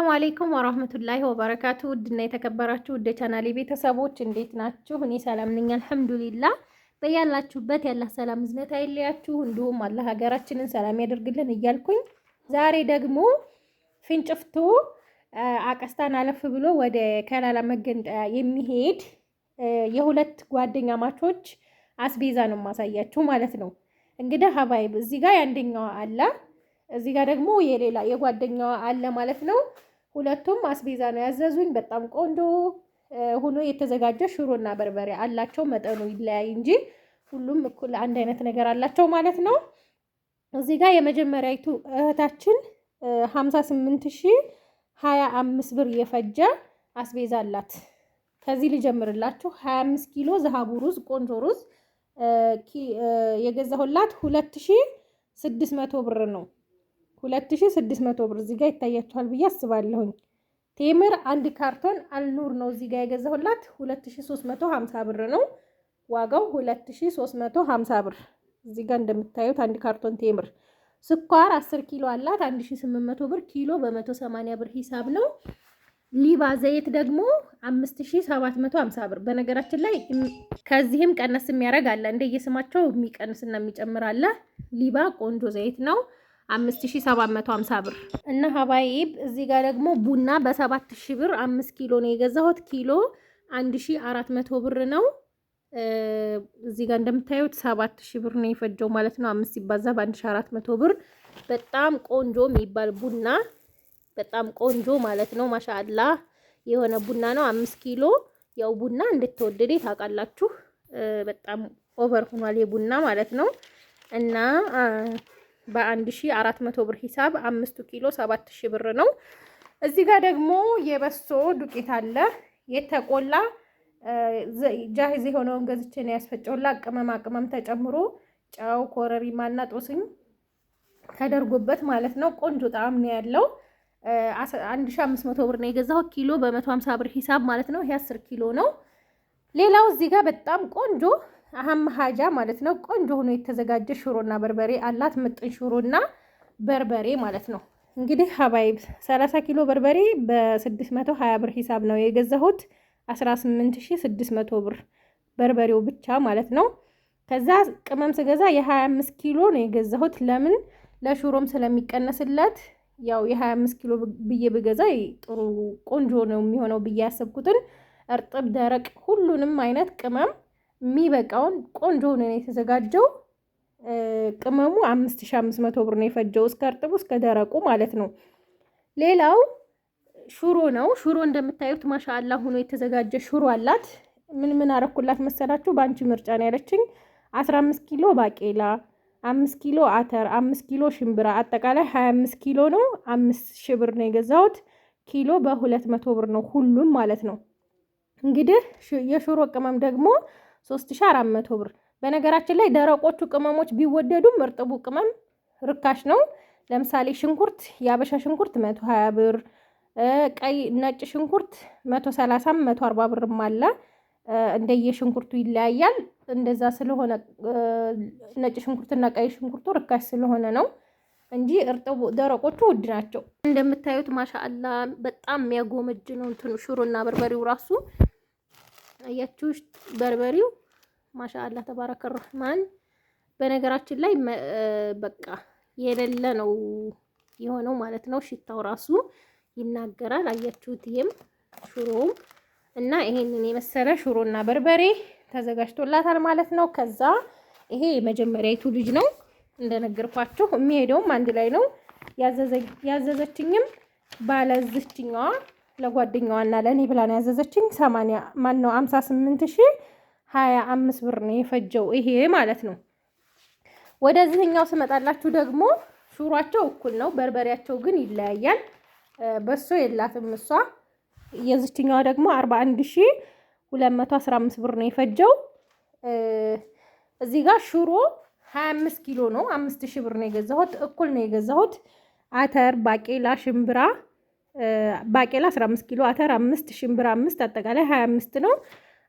ሰላም አለይኩም ወራህመቱላሂ ወበረካቱ። ውድና የተከበራችሁ ውድ ቻናሌ ቤተሰቦች እንዴት ናችሁ? እኔ ሰላም ነኝ አልሐምዱሊላህ። በያላችሁበት ያላህ ሰላም እዝነት አይለያችሁ፣ እንዲሁም አላህ ሀገራችንን ሰላም ያደርግልን እያልኩኝ ዛሬ ደግሞ ፍንጭፍቶ አቀስታን አለፍ ብሎ ወደ ከላላ መገንጠያ የሚሄድ የሁለት ጓደኛ ማቾች አስቤዛ ነው ማሳያችሁ ማለት ነው። እንግዲህ ሀባይብ እዚህ ጋር ያንደኛው አለ፣ እዚህ ጋር ደግሞ የሌላ የጓደኛዋ አለ ማለት ነው። ሁለቱም አስቤዛ ነው ያዘዙኝ። በጣም ቆንጆ ሆኖ የተዘጋጀ ሽሮና በርበሬ አላቸው። መጠኑ ይለያይ እንጂ ሁሉም እኩል አንድ አይነት ነገር አላቸው ማለት ነው። እዚህ ጋር የመጀመሪያይቱ እህታችን 58025 ብር የፈጀ አስቤዛ አላት። ከዚህ ልጀምርላችሁ። 25 ኪሎ ዘሃቡ ሩዝ ቆንጆ ሩዝ የገዛሁላት 2600 ብር ነው። 2600 ብር እዚህ ጋር ይታያችኋል ብዬ አስባለሁኝ። ቴምር አንድ ካርቶን አልኑር ነው እዚህ ጋር የገዛሁላት 2350 ብር ነው ዋጋው። 2350 ብር እዚህ ጋር እንደምታዩት አንድ ካርቶን ቴምር። ስኳር 10 ኪሎ አላት 1800 ብር ኪሎ በ180 ብር ሂሳብ ነው። ሊባ ዘይት ደግሞ 5750 ብር። በነገራችን ላይ ከዚህም ቀነስ የሚያደርግ አለ፣ እንደየስማቸው የሚቀንስና የሚጨምር አለ። ሊባ ቆንጆ ዘይት ነው 5750 ብር። እና ሀባይብ እዚህ ጋር ደግሞ ቡና በ7000 ብር 5 ኪሎ ነው የገዛሁት። ኪሎ 1400 ብር ነው። እዚህ ጋር እንደምታዩት 7000 ብር ነው የፈጀው ማለት ነው። 5 ሲባዛ በ1400 ብር። በጣም ቆንጆ የሚባል ቡና፣ በጣም ቆንጆ ማለት ነው። ማሻአላህ የሆነ ቡና ነው። 5 ኪሎ ያው ቡና እንድትወደደ ታውቃላችሁ። በጣም ኦቨር ሆኗል የቡና ማለት ነው። እና በ1400 ብር ሂሳብ 5 ኪሎ 7000 ብር ነው። እዚህ ጋር ደግሞ የበሶ ዱቄት አለ የተቆላ ጃሂዝ የሆነውን ገዝቼ ነው ያስፈጨውላት። ቅመም ተጨምሮ ጨው፣ ኮረሪማና ጦስኝ ተደርጎበት ማለት ነው። ቆንጆ ጣዕም ነው ያለው። 1500 ብር ነው የገዛሁት ኪሎ በ150 ብር ሂሳብ ማለት ነው። ይሄ 10 ኪሎ ነው። ሌላው እዚህ ጋር በጣም ቆንጆ አህም ሀጃ ማለት ነው። ቆንጆ ሆኖ የተዘጋጀ ሽሮና በርበሬ አላት። ምጥን ሽሮና በርበሬ ማለት ነው። እንግዲህ ሀባይብ 30 ኪሎ በርበሬ በ620 ብር ሂሳብ ነው የገዛሁት። 18600 ብር በርበሬው ብቻ ማለት ነው። ከዛ ቅመም ስገዛ የ25 ኪሎ ነው የገዛሁት። ለምን ለሽሮም ስለሚቀነስለት ያው የ25 ኪሎ ብዬ ብገዛ ጥሩ ቆንጆ ነው የሚሆነው ብዬ ያሰብኩትን እርጥብ፣ ደረቅ ሁሉንም አይነት ቅመም የሚበቃውን ቆንጆ ነው የተዘጋጀው። ቅመሙ 5500 ብር ነው የፈጀው እስከ እርጥቡ እስከ ደረቁ ማለት ነው። ሌላው ሽሮ ነው። ሽሮ እንደምታዩት ማሻአላ ሆኖ የተዘጋጀ ሽሮ አላት። ምን አረኩላት መሰላችሁ? በአንቺ ምርጫ ነው ያለችኝ። 15 ኪሎ ባቄላ፣ 5 ኪሎ አተር፣ 5 ኪሎ ሽምብራ አጠቃላይ 25 ኪሎ ነው። 5000 ብር ነው የገዛሁት። ኪሎ በ200 ብር ነው ሁሉም ማለት ነው። እንግዲህ የሽሮ ቅመም ደግሞ 3400 ብር። በነገራችን ላይ ደረቆቹ ቅመሞች ቢወደዱም እርጥቡ ቅመም ርካሽ ነው። ለምሳሌ ሽንኩርት፣ የአበሻ ሽንኩርት 120 ብር፣ ቀይ ነጭ ሽንኩርት 130 140 ብርም አለ። እንደየ ሽንኩርቱ ይለያያል። እንደዛ ስለሆነ ነጭ ሽንኩርትና ቀይ ሽንኩርቱ ርካሽ ስለሆነ ነው እንጂ እርጥቡ ደረቆቹ ውድ ናቸው። እንደምታዩት ማሻአላ በጣም የሚያጎመጅ ነው እንትኑ ሽሮና በርበሬው ራሱ አያችሁ። በርበሬው ማሻአላ ተባረከ ረህማን። በነገራችን ላይ በቃ የሌለ ነው የሆነው ማለት ነው። ሽታው ራሱ ይናገራል። አያችሁት? ይሄም ሽሮውም እና ይሄንን የመሰለ ሽሮና በርበሬ ተዘጋጅቶላታል ማለት ነው። ከዛ ይሄ የመጀመሪያይቱ ልጅ ነው እንደነገርኳችሁ። የሚሄደውም አንድ ላይ ነው። ያዘዘችኝም ባለዝችኛዋ ለጓደኛዋና ለኔ ብላ ነው ያዘዘችኝ። 58025 ብር ነው የፈጀው ይሄ ማለት ነው። ወደዚህኛው ስመጣላችሁ ደግሞ ሽሯቸው እኩል ነው፣ በርበሬያቸው ግን ይለያያል። በሶ የላትም እሷ። የዚችኛዋ ደግሞ 41215 ብር ነው የፈጀው። እዚህ ጋር ሽሮ 25 ኪሎ ነው 5000 ብር ነው የገዛሁት። እኩል ነው የገዛሁት። አተር፣ ባቄላ፣ ሽምብራ ባቄላ 15 ኪሎ፣ አተር 5፣ ሽምብራ 5 አጠቃላይ 25 ነው።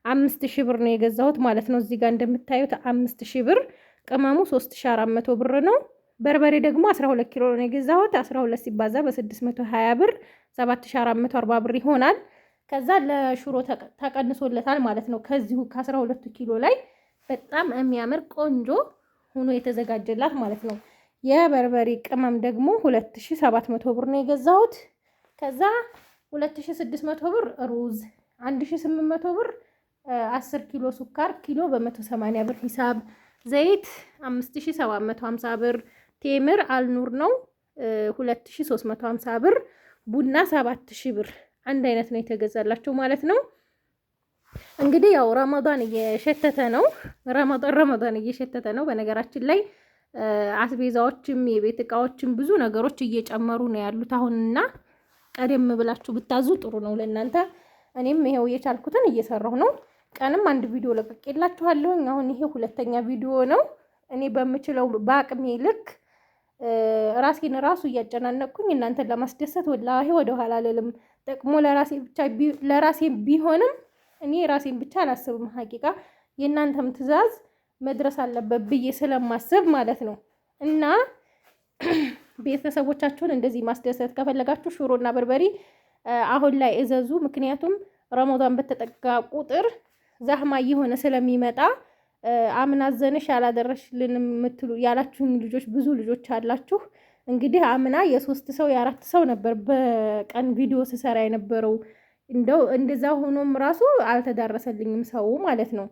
5000 ብር ነው የገዛሁት ማለት ነው። እዚህ ጋር እንደምታዩት 5000 ብር። ቅመሙ 3400 ብር ነው። በርበሬ ደግሞ 12 ኪሎ ነው የገዛሁት። 12 ሲባዛ በ620 ብር 7440 ብር ይሆናል። ከዛ ለሽሮ ተቀንሶለታል ማለት ነው። ከዚሁ ከ12 ኪሎ ላይ በጣም የሚያምር ቆንጆ ሆኖ የተዘጋጀላት ማለት ነው። የበርበሬ ቅመም ደግሞ 2700 ብር ነው የገዛሁት። ከዛ 2600 ብር ሩዝ፣ 1800 ብር 10 ኪሎ ሱካር ኪሎ በ180 ብር ሂሳብ፣ ዘይት 5750 ብር፣ ቴምር አልኑር ነው 2350 ብር፣ ቡና 7000 ብር አንድ አይነት ነው የተገዛላቸው ማለት ነው። እንግዲህ ያው ረመዳን እየሸተተ ነው። ረመዳን እየሸተተ ነው። በነገራችን ላይ አስቤዛዎችም የቤት እቃዎችም ብዙ ነገሮች እየጨመሩ ነው ያሉት አሁንና ቀደም ብላችሁ ብታዙ ጥሩ ነው ለእናንተ። እኔም ይሄው እየቻልኩትን እየሰራሁ ነው። ቀንም አንድ ቪዲዮ ለቅቄላችኋለሁ። አሁን ይሄ ሁለተኛ ቪዲዮ ነው። እኔ በምችለው በአቅሜ ልክ ራሴን ራሱ እያጨናነቅኩኝ እናንተን ለማስደሰት ወላሂ ወደኋላ አልልም። ጥቅሙ ለራሴ ቢሆንም እኔ ራሴን ብቻ አላስብም። ሀቂቃ የእናንተም ትዕዛዝ መድረስ አለበት ብዬ ስለማስብ ማለት ነው። እና ቤተሰቦቻችሁን እንደዚህ ማስደሰት ከፈለጋችሁ ሽሮና በርበሬ አሁን ላይ እዘዙ። ምክንያቱም ረመዳን በተጠጋ ቁጥር ዛህማ እየሆነ ስለሚመጣ አምናዘንሽ ያላደረሽልንም የምትሉ ያላችሁኝ ልጆች ብዙ ልጆች አላችሁ። እንግዲህ አምና የ3 ሰው የ4 ሰው ነበር በቀን ቪዲዮ ስሰራ የነበረው። እንደው እንደዛ ሆኖም ራሱ አልተዳረሰልኝም ሰው ማለት ነው።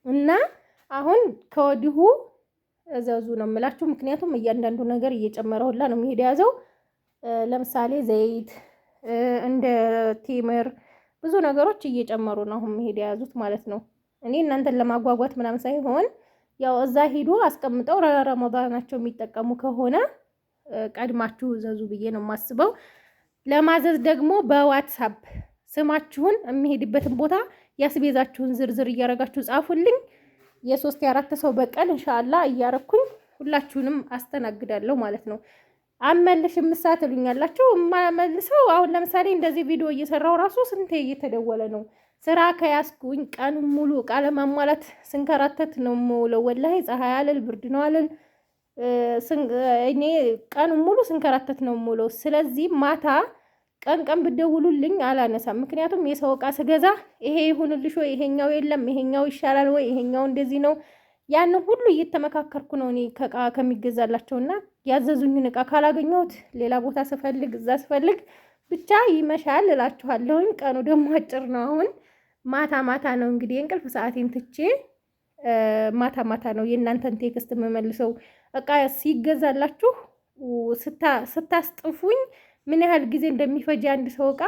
እና አሁን ከወዲሁ እዘዙ ነው የምላችሁ። ምክንያቱም እያንዳንዱ ነገር እየጨመረ ሁላ ነው የሚሄድ ያዘው። ለምሳሌ ዘይት እንደ ቴምር ብዙ ነገሮች እየጨመሩ ነው አሁን መሄድ የያዙት ማለት ነው። እኔ እናንተን ለማጓጓት ምናምን ሳይሆን ያው እዛ ሂዶ አስቀምጠው ረመዳናቸው የሚጠቀሙ ከሆነ ቀድማችሁ እዘዙ ብዬ ነው የማስበው። ለማዘዝ ደግሞ በዋትሳፕ ስማችሁን የሚሄድበትን ቦታ ያስቤዛችሁን ዝርዝር እያረጋችሁ ጻፉልኝ። የ3 የ4 ሰው በቀን ኢንሻአላህ እያረኩኝ ሁላችሁንም አስተናግዳለሁ ማለት ነው። አመልሽ ምሳት ልኛላችሁ ማመልሰው። አሁን ለምሳሌ እንደዚህ ቪዲዮ እየሰራው ራሱ ስንቴ እየተደወለ ነው። ስራ ከያስኩኝ ቀን ሙሉ ቃለ ማሟላት ስንከራተት ነው የምውለው። ወላሂ ፀሐይ አለል ብርድ ነው አለል እኔ ቀን ሙሉ ስንከራተት ነው የምውለው። ስለዚህ ማታ ቀን ብደውሉልኝ አላነሳም። ምክንያቱም የሰው እቃ ስገዛ ይሄ ይሁንልሽ ወይ ይሄኛው የለም ይሄኛው ይሻላል ወይ ይሄኛው እንደዚህ ነው ያን ሁሉ እየተመካከርኩ ነው እኔ ከእቃ ከሚገዛላቸውና ያዘዙኝን እቃ ካላገኘሁት ሌላ ቦታ ስፈልግ እዛ ስፈልግ ብቻ ይመሻል እላችኋለሁኝ። ቀኑ ደግሞ አጭር ነው። አሁን ማታ ነው እንግዲህ የእንቅልፍ ሰዓቴን ትቼ ማታ ነው የእናንተን ቴክስት የምመልሰው። እቃ ሲገዛላችሁ ስታስጥፉኝ ምን ያህል ጊዜ እንደሚፈጅ አንድ ሰው እቃ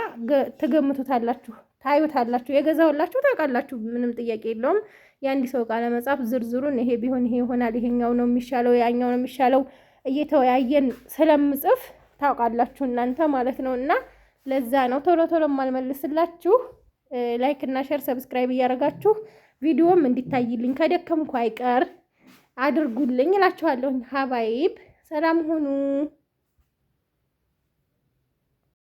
ትገምቱታላችሁ፣ ታዩታላችሁ። የገዛውላችሁ ታውቃላችሁ፣ ምንም ጥያቄ የለውም። የአንድ ሰው እቃ ለመጻፍ ዝርዝሩን ይሄ ቢሆን ይሄ ይሆናል፣ ይሄኛው ነው የሚሻለው፣ ያኛው ነው የሚሻለው እየተወያየን ስለምጽፍ ታውቃላችሁ እናንተ ማለት ነው። እና ለዛ ነው ቶሎ ማልመልስላችሁ። ላይክ እና ሼር ሰብስክራይብ እያደረጋችሁ ቪዲዮም እንዲታይልኝ ከደከምኩ አይቀር አድርጉልኝ እላችኋለሁ። ሀባይብ ሰላም ሁኑ።